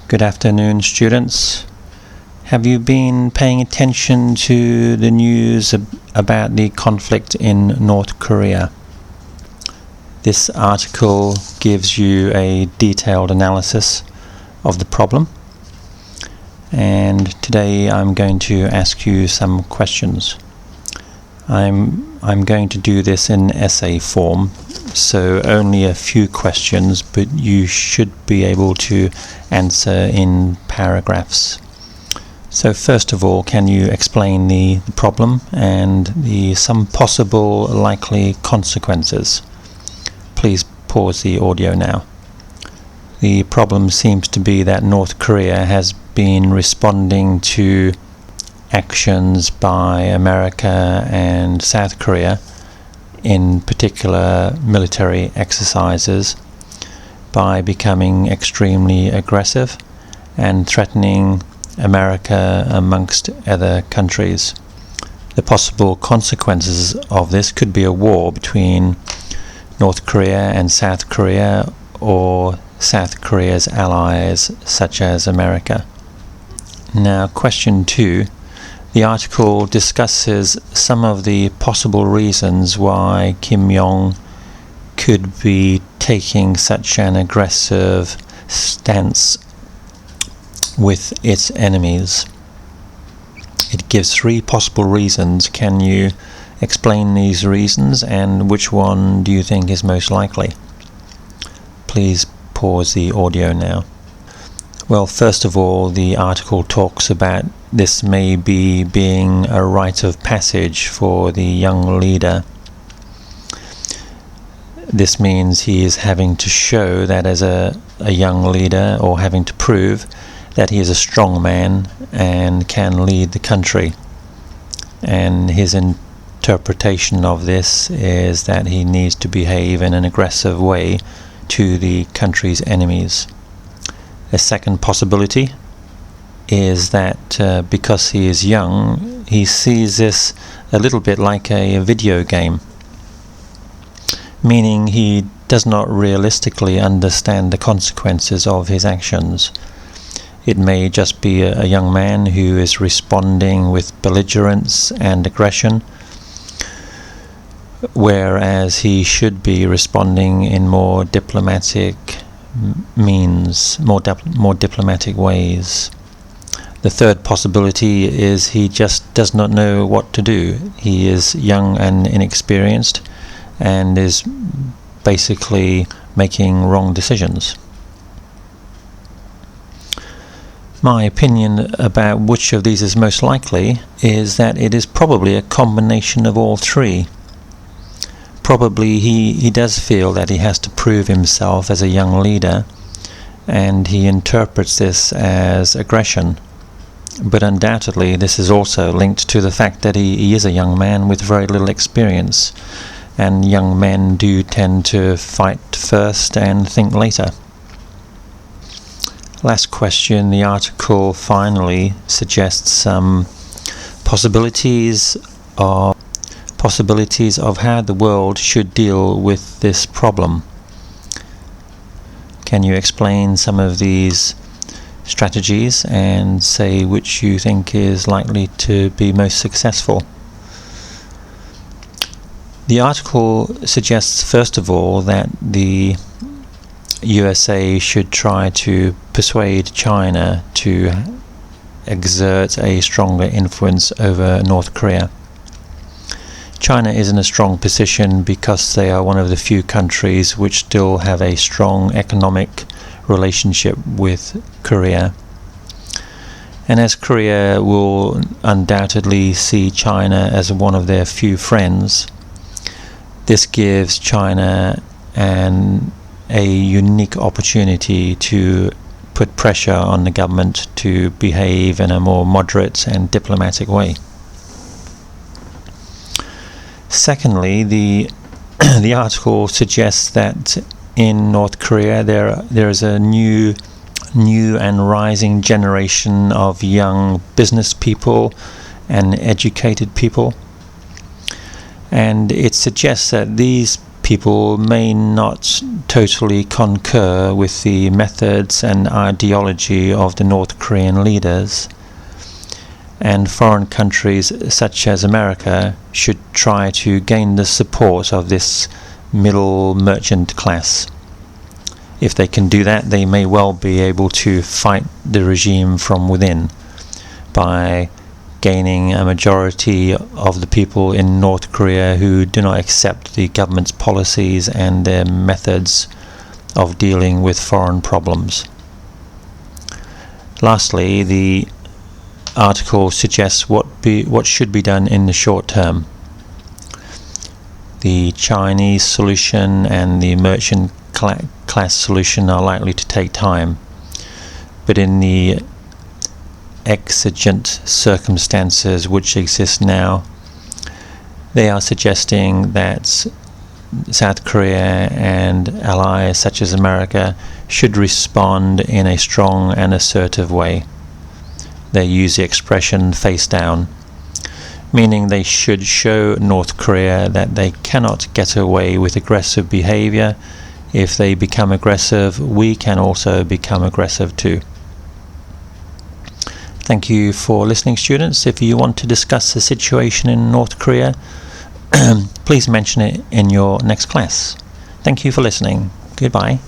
Good afternoon, students. Have you been paying attention to the news about the conflict in North Korea? This article gives you a detailed analysis of the problem, and today I'm going to ask you some questions. I'm going to do this in essay form, so only a few questions, but you should be able to answer in paragraphs. So first of all, can you explain the problem and some possible likely consequences? Please pause the audio now. The problem seems to be that North Korea has been responding to actions by America and South Korea, in particular military exercises, by becoming extremely aggressive and threatening America amongst other countries. The possible consequences of this could be a war between North Korea and South Korea, or South Korea's allies such as America. Now, question 2. The article discusses some of the possible reasons why Kim Jong could be taking such an aggressive stance with its enemies. It gives 3 possible reasons. Can you explain these reasons, and which one do you think is most likely? Please pause the audio now. Well, first of all, the article talks about this may be being a rite of passage for the young leader. This means he is having to show that as a young leader, or having to prove that he is a strong man and can lead the country. And his interpretation of this is that he needs to behave in an aggressive way to the country's enemies. A second possibility is that because he is young, he sees this a little bit like a video game, meaning he does not realistically understand the consequences of his actions. It may just be a young man who is responding with belligerence and aggression, whereas he should be responding in more diplomatic means, more diplomatic ways. The third possibility is he just does not know what to do. He is young and inexperienced and is basically making wrong decisions. My opinion about which of these is most likely is that it is probably a combination of all 3. Probably he does feel that he has to prove himself as a young leader, and he interprets this as aggression. But undoubtedly this is also linked to the fact that he is a young man with very little experience, and young men do tend to fight first and think later. Last question. The article finally suggests some possibilities of how the world should deal with this problem. Can you explain some of these strategies and say which you think is likely to be most successful? The article suggests, first of all, that the USA should try to persuade China to exert a stronger influence over North Korea. China is in a strong position because they are one of the few countries which still have a strong economic relationship with Korea. And as Korea will undoubtedly see China as one of their few friends, this gives China a unique opportunity to put pressure on the government to behave in a more moderate and diplomatic way. Secondly, the article suggests that in North Korea there is a new and rising generation of young business people and educated people, and it suggests that these people may not totally concur with the methods and ideology of the North Korean leaders, and foreign countries such as America should try to gain the support of this middle merchant class. If they can do that, they may well be able to fight the regime from within by gaining a majority of the people in North Korea who do not accept the government's policies and their methods of dealing with foreign problems. Lastly, the article suggests what should be done in the short term. The Chinese solution and the merchant class solution are likely to take time, but in the exigent circumstances which exist now, they are suggesting that South Korea and allies such as America should respond in a strong and assertive way. They use the expression face down, meaning they should show North Korea that they cannot get away with aggressive behavior. If they become aggressive, we can also become aggressive too. Thank you for listening, students. If you want to discuss the situation in North Korea, please mention it in your next class. Thank you for listening. Goodbye.